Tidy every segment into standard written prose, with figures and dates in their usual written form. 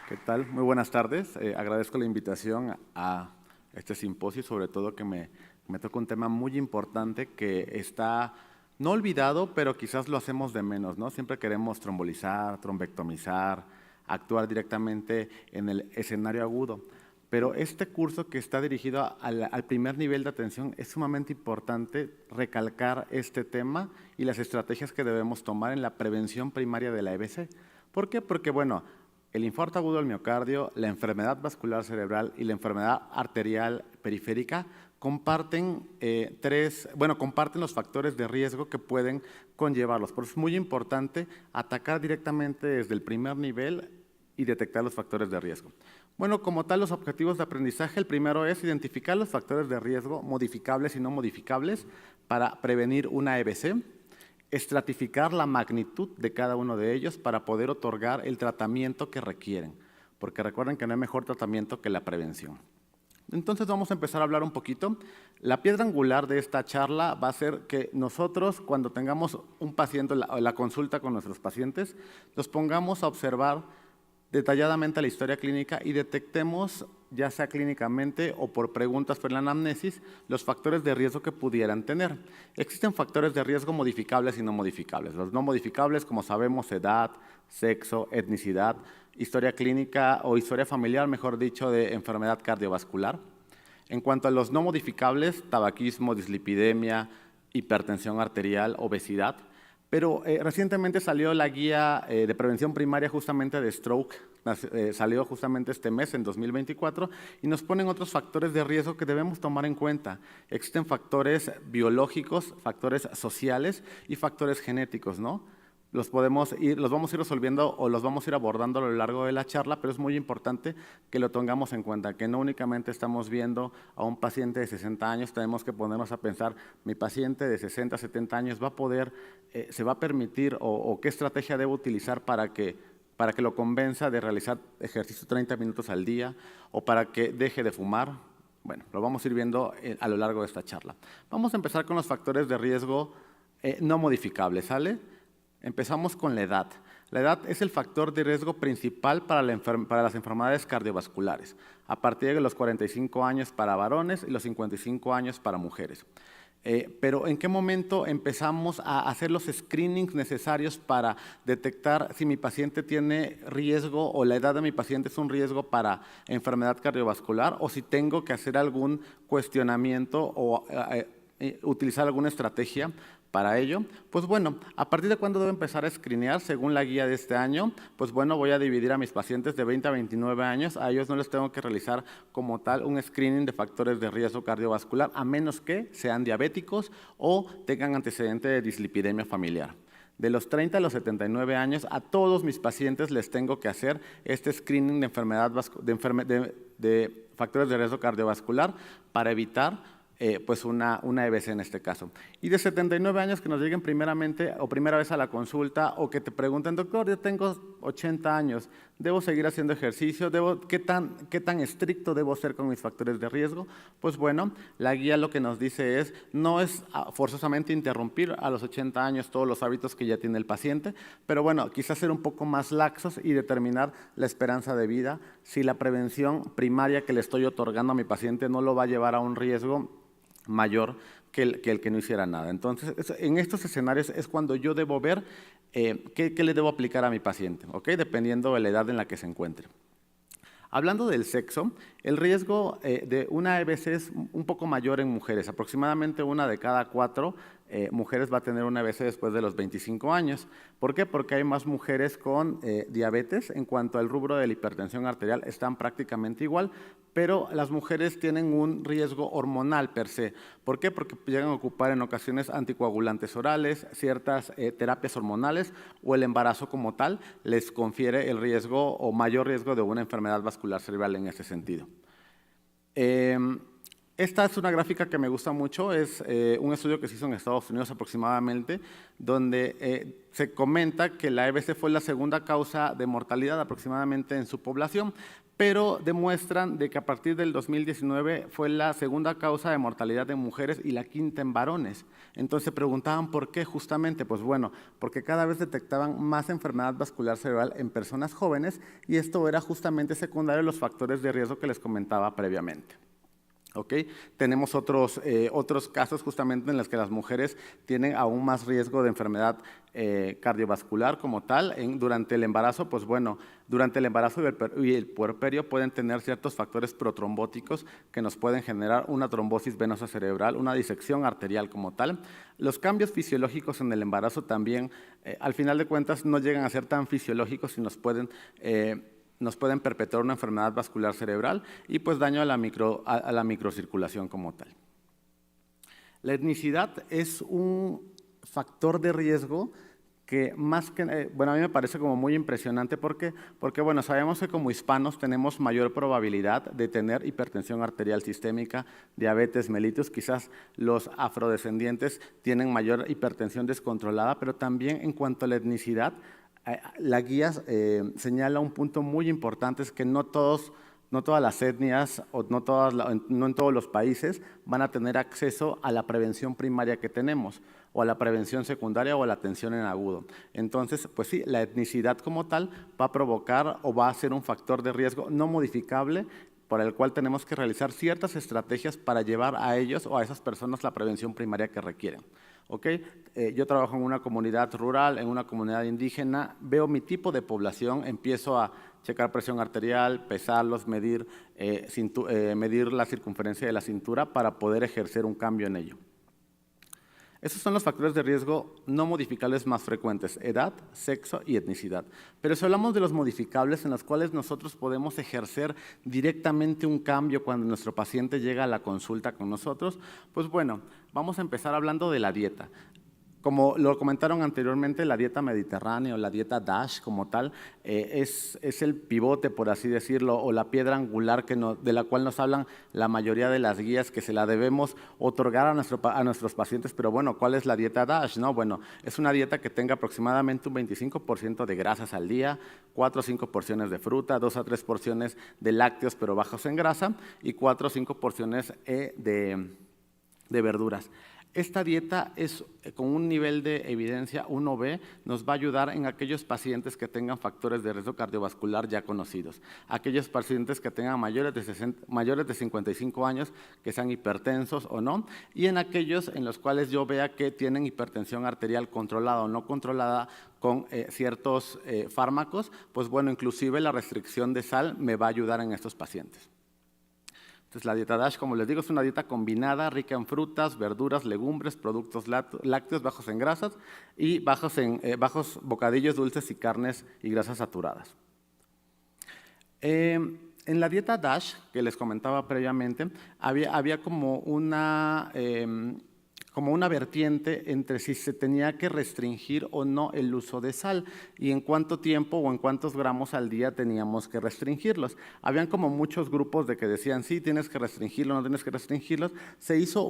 ¿Qué tal? Muy buenas tardes. Agradezco la invitación a este simposio, sobre todo que me toca un tema muy importante que está no olvidado, pero quizás lo hacemos de menos, ¿no? Siempre queremos trombolizar, trombectomizar, actuar directamente en el escenario agudo. Pero este curso que está dirigido al primer nivel de atención es sumamente importante recalcar este tema y las estrategias que debemos tomar en la prevención primaria de la EBC. ¿Por qué? Porque, bueno, el infarto agudo del miocardio, la enfermedad vascular cerebral y la enfermedad arterial periférica comparten comparten los factores de riesgo que pueden conllevarlos. Por eso es muy importante atacar directamente desde el primer nivel y detectar los factores de riesgo. Bueno, como tal, los objetivos de aprendizaje, el primero es identificar los factores de riesgo modificables y no modificables para prevenir una EBC, estratificar la magnitud de cada uno de ellos para poder otorgar el tratamiento que requieren, porque recuerden que no hay mejor tratamiento que la prevención. Entonces vamos a empezar a hablar un poquito. La piedra angular de esta charla va a ser que nosotros, cuando tengamos un paciente, la consulta con nuestros pacientes, nos pongamos a observar detalladamente la historia clínica y detectemos, ya sea clínicamente o por preguntas por la anamnesis, los factores de riesgo que pudieran tener. Existen factores de riesgo modificables y no modificables. Los no modificables, como sabemos, edad, sexo, etnicidad, historia clínica o historia familiar, mejor dicho, de enfermedad cardiovascular. En cuanto a los no modificables, tabaquismo, dislipidemia, hipertensión arterial, obesidad. Pero recientemente salió la guía de prevención primaria justamente de stroke, salió justamente este mes, en 2024, y nos ponen otros factores de riesgo que debemos tomar en cuenta. Existen factores biológicos, factores sociales y factores genéticos, ¿no? Los vamos a ir resolviendo o los vamos a ir abordando a lo largo de la charla, pero es muy importante que lo tengamos en cuenta, que no únicamente estamos viendo a un paciente de 60 años, tenemos que ponernos a pensar, mi paciente de 60, 70 años va a poder, se va a permitir o qué estrategia debo utilizar para que lo convenza de realizar ejercicio 30 minutos al día o para que deje de fumar. Bueno, lo vamos a ir viendo a lo largo de esta charla. Vamos a empezar con los factores de riesgo no modificables, ¿sale? Empezamos con la edad. La edad es el factor de riesgo principal para las enfermedades cardiovasculares, a partir de los 45 años para varones y los 55 años para mujeres. Pero ¿en qué momento empezamos a hacer los screenings necesarios para detectar si mi paciente tiene riesgo o la edad de mi paciente es un riesgo para enfermedad cardiovascular o si tengo que hacer algún cuestionamiento o utilizar alguna estrategia para ello? Pues bueno, ¿a partir de cuándo debo empezar a screenear? Según la guía de este año, pues bueno, voy a dividir a mis pacientes de 20 a 29 años. A ellos no les tengo que realizar como tal un screening de factores de riesgo cardiovascular, a menos que sean diabéticos o tengan antecedente de dislipidemia familiar. De los 30 a los 79 años, a todos mis pacientes les tengo que hacer este screening de factores de riesgo cardiovascular para evitar pues una EBC en este caso. Y de 79 años que nos lleguen primeramente o primera vez a la consulta o que te pregunten, doctor, yo tengo 80 años, ¿debo seguir haciendo ejercicio? ¿Qué tan estricto debo ser con mis factores de riesgo? Pues bueno, la guía lo que nos dice es, no es forzosamente interrumpir a los 80 años todos los hábitos que ya tiene el paciente, pero bueno, quizás ser un poco más laxos y determinar la esperanza de vida si la prevención primaria que le estoy otorgando a mi paciente no lo va a llevar a un riesgo mayor que el que no hiciera nada. Entonces, en estos escenarios es cuando yo debo ver qué le debo aplicar a mi paciente, ¿ok? Dependiendo de la edad en la que se encuentre. Hablando del sexo, el riesgo de una EBC es un poco mayor en mujeres. Aproximadamente una de cada 4 mujeres va a tener una EBC después de los 25 años. ¿Por qué? Porque hay más mujeres con diabetes. En cuanto al rubro de la hipertensión arterial, están prácticamente igual, pero las mujeres tienen un riesgo hormonal per se. ¿Por qué? Porque llegan a ocupar en ocasiones anticoagulantes orales, ciertas terapias hormonales o el embarazo como tal les confiere el riesgo o mayor riesgo de una enfermedad vascular cerebral en ese sentido. Esta es una gráfica que me gusta mucho, es un estudio que se hizo en Estados Unidos aproximadamente, donde se comenta que la EBC fue la segunda causa de mortalidad aproximadamente en su población, pero demuestran de que a partir del 2019 fue la segunda causa de mortalidad en mujeres y la quinta en varones. Entonces se preguntaban por qué justamente, pues bueno, porque cada vez detectaban más enfermedad vascular cerebral en personas jóvenes y esto era justamente secundario a los factores de riesgo que les comentaba previamente. ¿Okay? Tenemos otros casos justamente en los que las mujeres tienen aún más riesgo de enfermedad cardiovascular como tal. Durante el embarazo, pues bueno, durante el embarazo y el puerperio pueden tener ciertos factores protrombóticos que nos pueden generar una trombosis venosa cerebral, una disección arterial como tal. Los cambios fisiológicos en el embarazo también, al final de cuentas, no llegan a ser tan fisiológicos y nos pueden perpetuar una enfermedad vascular cerebral y pues daño a la microcirculación como tal. La etnicidad es un factor de riesgo que más que, bueno, a mí me parece como muy impresionante porque bueno, sabemos que como hispanos tenemos mayor probabilidad de tener hipertensión arterial sistémica, diabetes mellitus, quizás los afrodescendientes tienen mayor hipertensión descontrolada, pero también en cuanto a la etnicidad, la guía señala un punto muy importante, es que no todas las etnias o no en todos los países van a tener acceso a la prevención primaria que tenemos, o a la prevención secundaria o a la atención en agudo. Entonces, pues sí, la etnicidad como tal va a provocar o va a ser un factor de riesgo no modificable por el cual tenemos que realizar ciertas estrategias para llevar a ellos o a esas personas la prevención primaria que requieren. ¿Okay? Yo trabajo en una comunidad rural, en una comunidad indígena, veo mi tipo de población, empiezo a checar presión arterial, pesarlos, medir la circunferencia de la cintura para poder ejercer un cambio en ello. Esos son los factores de riesgo no modificables más frecuentes: edad, sexo y etnicidad. Pero si hablamos de los modificables en los cuales nosotros podemos ejercer directamente un cambio cuando nuestro paciente llega a la consulta con nosotros, pues bueno, vamos a empezar hablando de la dieta. Como lo comentaron anteriormente, la dieta mediterránea o la dieta DASH como tal es el pivote, por así decirlo, o la piedra angular de la cual nos hablan la mayoría de las guías, que se la debemos otorgar a nuestros pacientes. Pero bueno, ¿cuál es la dieta DASH? No, bueno, es una dieta que tenga aproximadamente un 25% de grasas al día, 4 o 5 porciones de fruta, 2 a 3 porciones de lácteos pero bajos en grasa y 4 o 5 porciones de verduras. Esta dieta es con un nivel de evidencia 1B, nos va a ayudar en aquellos pacientes que tengan factores de riesgo cardiovascular ya conocidos, aquellos pacientes que tengan mayores de 55 años, que sean hipertensos o no, y en aquellos en los cuales yo vea que tienen hipertensión arterial controlada o no controlada con ciertos fármacos, pues bueno, inclusive la restricción de sal me va a ayudar en estos pacientes. Entonces, la dieta DASH, como les digo, es una dieta combinada, rica en frutas, verduras, legumbres, productos lácteos, bajos en grasas y bajos bocadillos dulces y carnes y grasas saturadas. En la dieta DASH, que les comentaba previamente, había como una vertiente entre si se tenía que restringir o no el uso de sal y en cuánto tiempo o en cuántos gramos al día teníamos que restringirlos. Habían como muchos grupos de que decían, sí, tienes que restringirlo, no tienes que restringirlos. Se hizo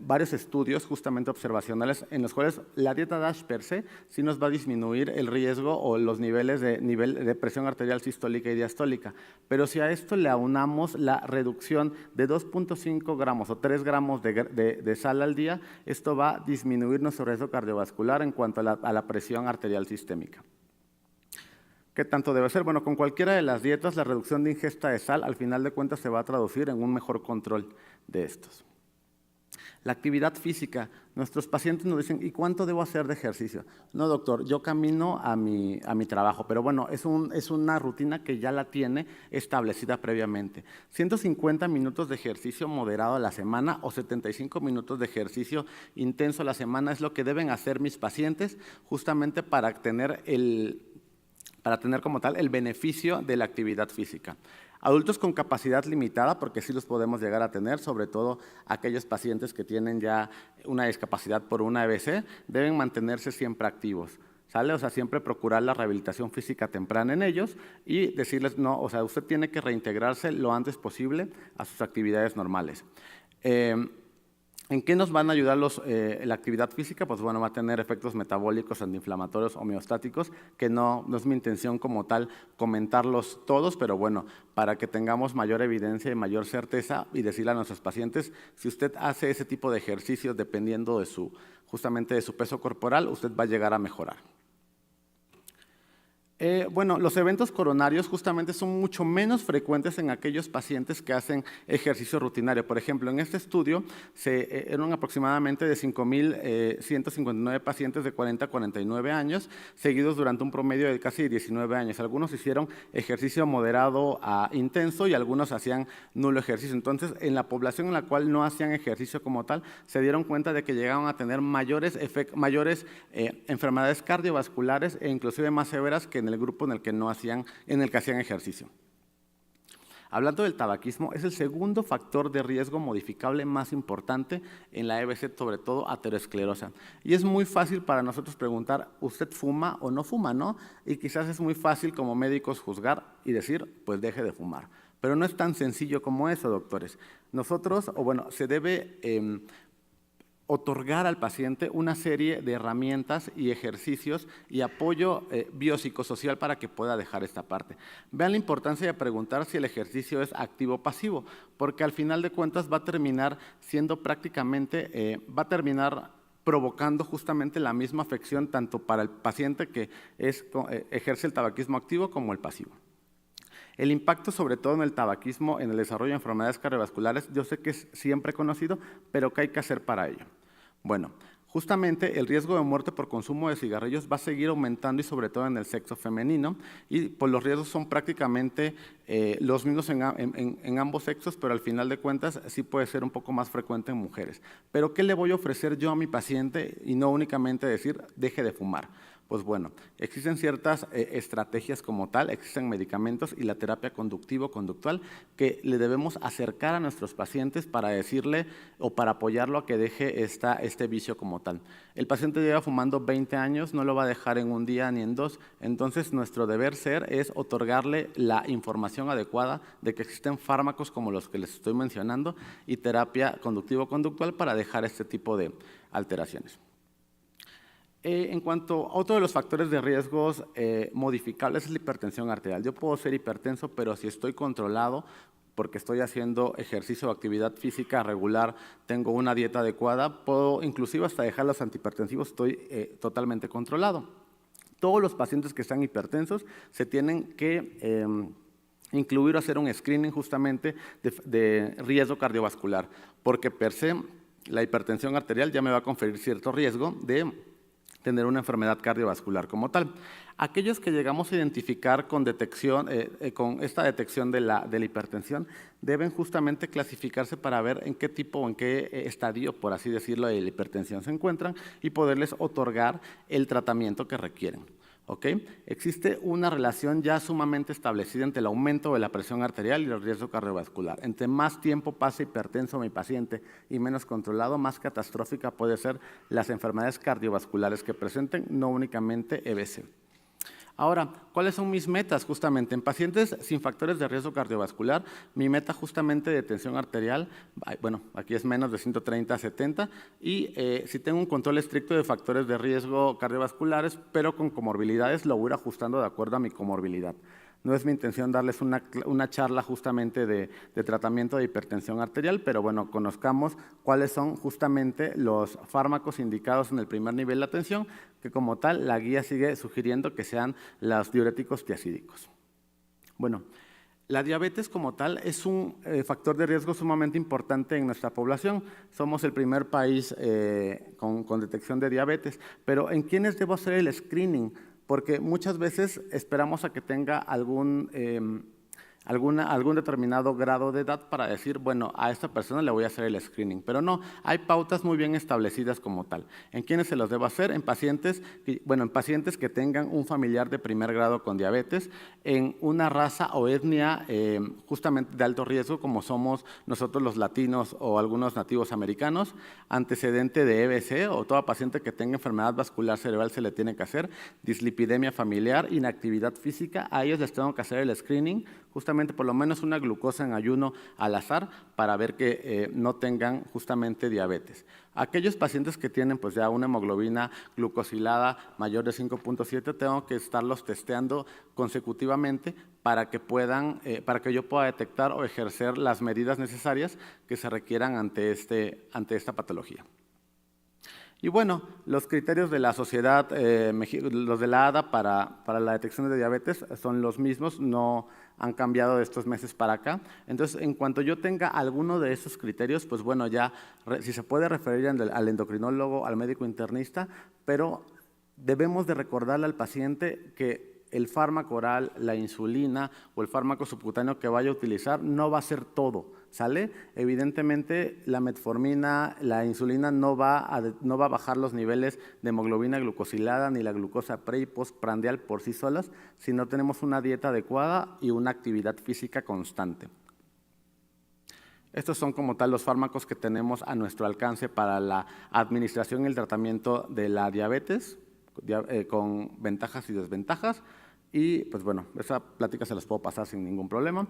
varios estudios justamente observacionales en los cuales la dieta DASH per se sí nos va a disminuir el riesgo o los niveles de presión arterial sistólica y diastólica, pero si a esto le aunamos la reducción de 2.5 gramos o 3 gramos de sal al día, esto va a disminuir nuestro riesgo cardiovascular en cuanto a la presión arterial sistémica. ¿Qué tanto debe ser? Bueno, con cualquiera de las dietas, la reducción de ingesta de sal al final de cuentas se va a traducir en un mejor control de estos. La actividad física, nuestros pacientes nos dicen, ¿y cuánto debo hacer de ejercicio? No, doctor, yo camino a mi trabajo, pero bueno, es una rutina que ya la tiene establecida previamente. 150 minutos de ejercicio moderado a la semana o 75 minutos de ejercicio intenso a la semana es lo que deben hacer mis pacientes justamente para tener como tal el beneficio de la actividad física. Adultos con capacidad limitada, porque sí los podemos llegar a tener, sobre todo aquellos pacientes que tienen ya una discapacidad por una EBC, deben mantenerse siempre activos. ¿sale? O sea, siempre procurar la rehabilitación física temprana en ellos y decirles, no, o sea, usted tiene que reintegrarse lo antes posible a sus actividades normales. ¿En qué nos van a ayudar la actividad física? Pues bueno, va a tener efectos metabólicos, antiinflamatorios, homeostáticos, que no es mi intención como tal comentarlos todos, pero bueno, para que tengamos mayor evidencia y mayor certeza y decirle a nuestros pacientes, si usted hace ese tipo de ejercicios dependiendo de justamente de su peso corporal, usted va a llegar a mejorar. Bueno, los eventos coronarios justamente son mucho menos frecuentes en aquellos pacientes que hacen ejercicio rutinario. Por ejemplo, en este estudio eran aproximadamente de 5.159 pacientes de 40 a 49 años, seguidos durante un promedio de casi 19 años. Algunos hicieron ejercicio moderado a intenso y algunos hacían nulo ejercicio. Entonces, en la población en la cual no hacían ejercicio como tal, se dieron cuenta de que llegaban a tener mayores enfermedades cardiovasculares e inclusive más severas que en el grupo en el que hacían ejercicio. Hablando del tabaquismo, es el segundo factor de riesgo modificable más importante en la EBC, sobre todo aterosclerosa. Y es muy fácil para nosotros preguntar, ¿usted fuma o no fuma, no? Y quizás es muy fácil como médicos juzgar y decir, pues deje de fumar. Pero no es tan sencillo como eso, doctores. Se debe otorgar al paciente una serie de herramientas y ejercicios y apoyo biopsicosocial para que pueda dejar esta parte. Vean la importancia de preguntar si el ejercicio es activo o pasivo, porque al final de cuentas va a terminar siendo prácticamente, provocando justamente la misma afección tanto para el paciente que ejerce el tabaquismo activo como el pasivo. El impacto, sobre todo en el tabaquismo, en el desarrollo de enfermedades cardiovasculares, yo sé que es siempre conocido, pero ¿qué hay que hacer para ello? Bueno, justamente el riesgo de muerte por consumo de cigarrillos va a seguir aumentando y sobre todo en el sexo femenino y pues los riesgos son prácticamente los mismos en ambos sexos, pero al final de cuentas sí puede ser un poco más frecuente en mujeres. Pero ¿qué le voy a ofrecer yo a mi paciente y no únicamente decir deje de fumar? Pues bueno, existen ciertas estrategias como tal, existen medicamentos y la terapia conductivo-conductual que le debemos acercar a nuestros pacientes para decirle o para apoyarlo a que deje este vicio como tal. El paciente lleva fumando 20 años, no lo va a dejar en un día ni en dos, entonces nuestro deber ser es otorgarle la información adecuada de que existen fármacos como los que les estoy mencionando y terapia conductivo-conductual para dejar este tipo de alteraciones. En cuanto a otro de los factores de riesgos modificables es la hipertensión arterial. Yo puedo ser hipertenso, pero si estoy controlado, porque estoy haciendo ejercicio o actividad física regular, tengo una dieta adecuada, puedo inclusive hasta dejar los antihipertensivos, estoy totalmente controlado. Todos los pacientes que están hipertensos se tienen que incluir o hacer un screening justamente de riesgo cardiovascular, porque per se la hipertensión arterial ya me va a conferir cierto riesgo de tener una enfermedad cardiovascular como tal. Aquellos que llegamos a identificar con esta detección de la hipertensión deben justamente clasificarse para ver en qué tipo o en qué estadio, por así decirlo, de la hipertensión se encuentran y poderles otorgar el tratamiento que requieren. ¿Okay? Existe una relación ya sumamente establecida entre el aumento de la presión arterial y el riesgo cardiovascular. Entre más tiempo pase hipertenso mi paciente y menos controlado, más catastrófica puede ser las enfermedades cardiovasculares que presenten, no únicamente EBC. Ahora, ¿cuáles son mis metas? Justamente en pacientes sin factores de riesgo cardiovascular, mi meta justamente de tensión arterial, bueno, aquí es menos de 130 a 70, y si tengo un control estricto de factores de riesgo cardiovasculares, pero con comorbilidades, lo voy a ir ajustando de acuerdo a mi comorbilidad. No es mi intención darles una charla justamente de tratamiento de hipertensión arterial, pero bueno, conozcamos cuáles son justamente los fármacos indicados en el primer nivel de atención, que como tal la guía sigue sugiriendo que sean los diuréticos tiazídicos. Bueno, la diabetes como tal es un factor de riesgo sumamente importante en nuestra población. Somos el primer país con detección de diabetes, pero ¿en quiénes debo hacer el screening? Porque muchas veces esperamos a que tenga algún determinado grado de edad para decir, bueno, a esta persona le voy a hacer el screening. Pero no, hay pautas muy bien establecidas como tal. ¿En quiénes se los debo hacer? En pacientes que tengan un familiar de primer grado con diabetes, en una raza o etnia justamente de alto riesgo, como somos nosotros los latinos o algunos nativos americanos, antecedente de EBC o toda paciente que tenga enfermedad vascular cerebral se le tiene que hacer, dislipidemia familiar, inactividad física, a ellos les tengo que hacer el screening, justamente por lo menos una glucosa en ayuno al azar para ver que no tengan justamente diabetes. Aquellos pacientes que tienen pues ya una hemoglobina glucosilada mayor de 5.7 tengo que estarlos testeando consecutivamente para que yo pueda detectar o ejercer las medidas necesarias que se requieran ante esta patología. Y bueno, los criterios de la sociedad, los de la ADA para la detección de diabetes son los mismos, no han cambiado de estos meses para acá. Entonces, en cuanto yo tenga alguno de esos criterios, pues bueno, ya si se puede referir al endocrinólogo, al médico internista, pero debemos de recordarle al paciente que el fármaco oral, la insulina o el fármaco subcutáneo que vaya a utilizar no va a ser todo, ¿sale? Evidentemente, la metformina, la insulina no va a bajar los niveles de hemoglobina glucosilada ni la glucosa pre y postprandial por sí solas si no tenemos una dieta adecuada y una actividad física constante. Estos son como tal los fármacos que tenemos a nuestro alcance para la administración y el tratamiento de la diabetes, con ventajas y desventajas. Y pues bueno, esa plática se las puedo pasar sin ningún problema.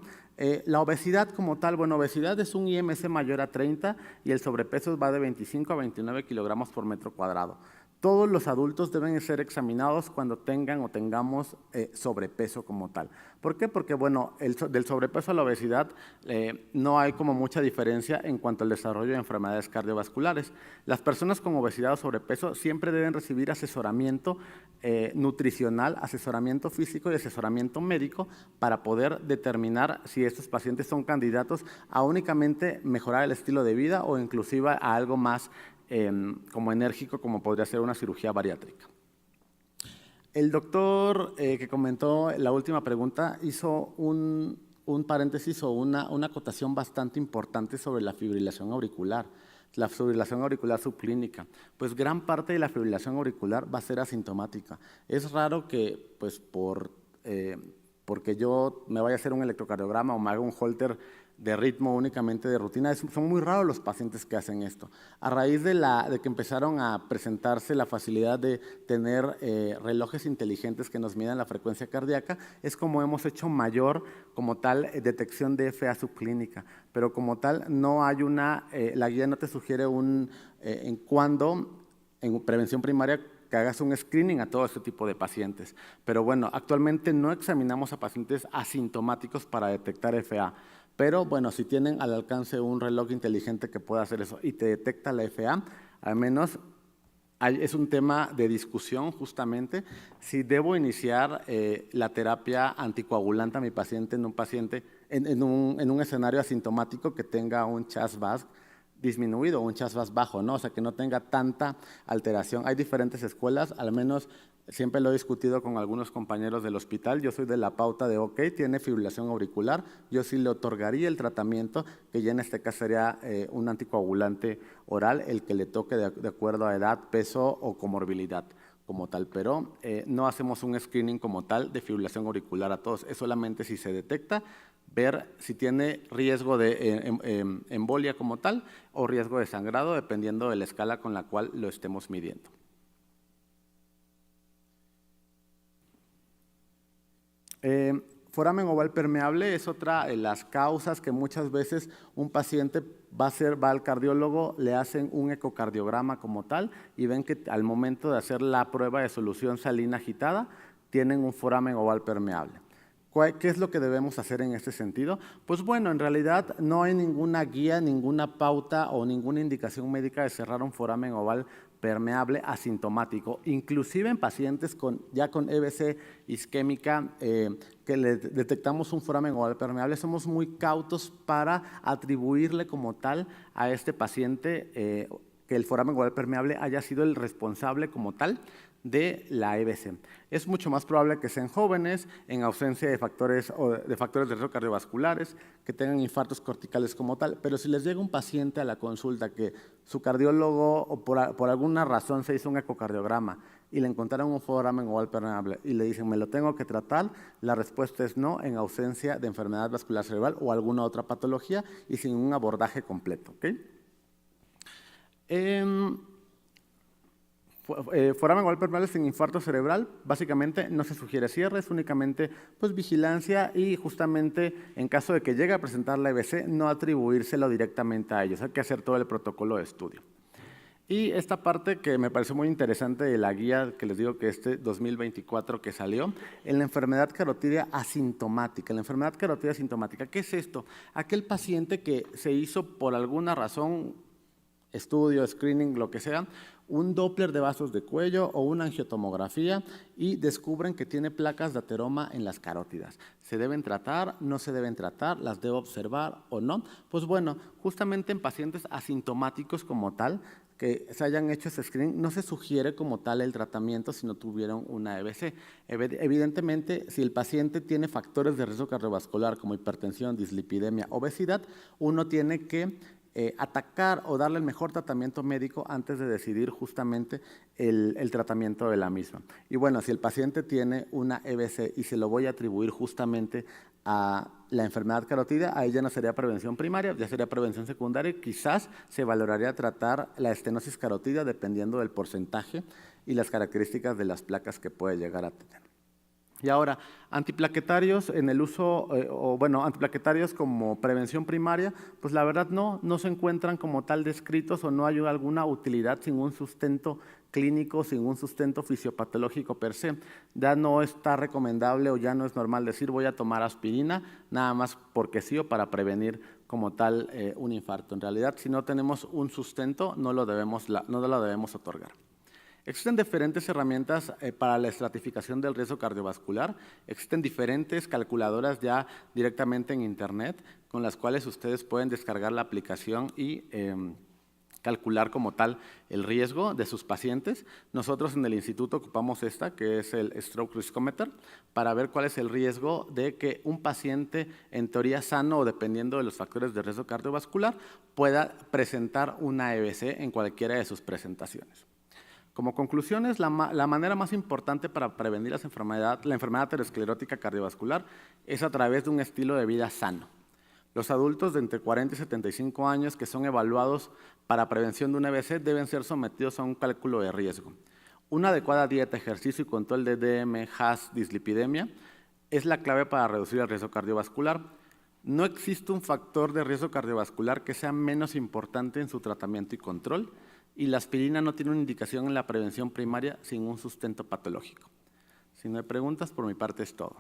La obesidad como tal, bueno, obesidad es un IMC mayor a 30 y el sobrepeso va de 25 a 29 kilogramos por metro cuadrado. Todos los adultos deben ser examinados cuando tengan o tengamos sobrepeso como tal. ¿Por qué? Porque, bueno, del sobrepeso a la obesidad no hay como mucha diferencia en cuanto al desarrollo de enfermedades cardiovasculares. Las personas con obesidad o sobrepeso siempre deben recibir asesoramiento nutricional, asesoramiento físico y asesoramiento médico para poder determinar si estos pacientes son candidatos a únicamente mejorar el estilo de vida o inclusive a algo más como enérgico, como podría ser una cirugía bariátrica. El doctor que comentó la última pregunta hizo un paréntesis o una acotación bastante importante sobre la fibrilación auricular. La fibrilación auricular subclínica, pues gran parte de la fibrilación auricular va a ser asintomática. Es raro que, pues porque yo me vaya a hacer un electrocardiograma o me haga un Holter de ritmo únicamente de rutina, son muy raros los pacientes que hacen esto. A raíz de que empezaron a presentarse la facilidad de tener relojes inteligentes que nos midan la frecuencia cardíaca, es como hemos hecho mayor, como tal, detección de FA subclínica, pero como tal no hay la guía no te sugiere en prevención primaria que hagas un screening a todo este tipo de pacientes. Pero bueno, actualmente no examinamos a pacientes asintomáticos para detectar FA. Pero bueno, si tienen al alcance un reloj inteligente que pueda hacer eso y te detecta la FA, al menos es un tema de discusión justamente si debo iniciar la terapia anticoagulante a mi paciente en un escenario asintomático que tenga un CHAS-VASc disminuido o un CHAS-VASc bajo, ¿no? O sea, que no tenga tanta alteración. Hay diferentes escuelas, al menos siempre lo he discutido con algunos compañeros del hospital. Yo soy de la pauta de, ok, tiene fibrilación auricular, yo sí le otorgaría el tratamiento, que ya en este caso sería un anticoagulante oral, el que le toque de acuerdo a edad, peso o comorbilidad como tal, pero no hacemos un screening como tal de fibrilación auricular a todos, es solamente si se detecta, ver si tiene riesgo de embolia como tal o riesgo de sangrado, dependiendo de la escala con la cual lo estemos midiendo. Foramen oval permeable es otra de las causas que muchas veces un paciente va al cardiólogo, le hacen un ecocardiograma como tal y ven que al momento de hacer la prueba de solución salina agitada tienen un foramen oval permeable. ¿Qué es lo que debemos hacer en este sentido? Pues bueno, en realidad no hay ninguna guía, ninguna pauta o ninguna indicación médica de cerrar un foramen oval permeable asintomático, inclusive en pacientes ya con EBC isquémica que le detectamos un foramen oval permeable, somos muy cautos para atribuirle como tal a este paciente que el foramen oval permeable haya sido el responsable como tal de la EBC. Es mucho más probable que sean jóvenes, en ausencia de factores de riesgo cardiovasculares, que tengan infartos corticales como tal, pero si les llega un paciente a la consulta que su cardiólogo o por alguna razón se hizo un ecocardiograma y le encontraron un foramen oval permeable y le dicen, ¿me lo tengo que tratar? La respuesta es no, en ausencia de enfermedad vascular cerebral o alguna otra patología y sin un abordaje completo. ¿Okay? Foramen oval permeable sin infarto cerebral, básicamente no se sugiere cierre, es únicamente pues, vigilancia y justamente en caso de que llegue a presentar la EBC, no atribuírselo directamente a ellos, hay que hacer todo el protocolo de estudio. Y esta parte que me pareció muy interesante de la guía que les digo que 2024 que salió, en la enfermedad carotídea asintomática. La enfermedad carotídea asintomática, ¿qué es esto? Aquel paciente que se hizo por alguna razón, estudio, screening, lo que sea, un Doppler de vasos de cuello o una angiotomografía y descubren que tiene placas de ateroma en las carótidas. ¿Se deben tratar? ¿No se deben tratar? ¿Las debo observar o no? Pues bueno, justamente en pacientes asintomáticos como tal, que se hayan hecho ese screening, no se sugiere como tal el tratamiento si no tuvieron una EBC. Evidentemente, si el paciente tiene factores de riesgo cardiovascular como hipertensión, dislipidemia, obesidad, uno tiene que atacar o darle el mejor tratamiento médico antes de decidir justamente el tratamiento de la misma. Y bueno, si el paciente tiene una EBC y se lo voy a atribuir justamente a la enfermedad carotídea, ahí ya no sería prevención primaria, ya sería prevención secundaria, quizás se valoraría tratar la estenosis carotídea dependiendo del porcentaje y las características de las placas que puede llegar a tener. Y ahora, antiplaquetarios en el uso, antiplaquetarios como prevención primaria, pues la verdad no se encuentran como tal descritos o no hay alguna utilidad sin un sustento clínico, sin un sustento fisiopatológico per se. Ya no está recomendable o ya no es normal decir voy a tomar aspirina, nada más porque sí o para prevenir como tal un infarto. En realidad, si no tenemos un sustento, no lo debemos otorgar. Existen diferentes herramientas para la estratificación del riesgo cardiovascular. Existen diferentes calculadoras ya directamente en Internet con las cuales ustedes pueden descargar la aplicación y calcular como tal el riesgo de sus pacientes. Nosotros en el instituto ocupamos esta, que es el Stroke Riskometer, para ver cuál es el riesgo de que un paciente en teoría sano o dependiendo de los factores de riesgo cardiovascular pueda presentar una EBC en cualquiera de sus presentaciones. Como conclusiones, la manera más importante para prevenir la enfermedad aterosclerótica cardiovascular es a través de un estilo de vida sano. Los adultos de entre 40 y 75 años que son evaluados para prevención de una EBC deben ser sometidos a un cálculo de riesgo. Una adecuada dieta, ejercicio y control de DM, HAS, dislipidemia es la clave para reducir el riesgo cardiovascular. No existe un factor de riesgo cardiovascular que sea menos importante en su tratamiento y control, y la aspirina no tiene una indicación en la prevención primaria sin un sustento patológico. Si no hay preguntas, por mi parte es todo.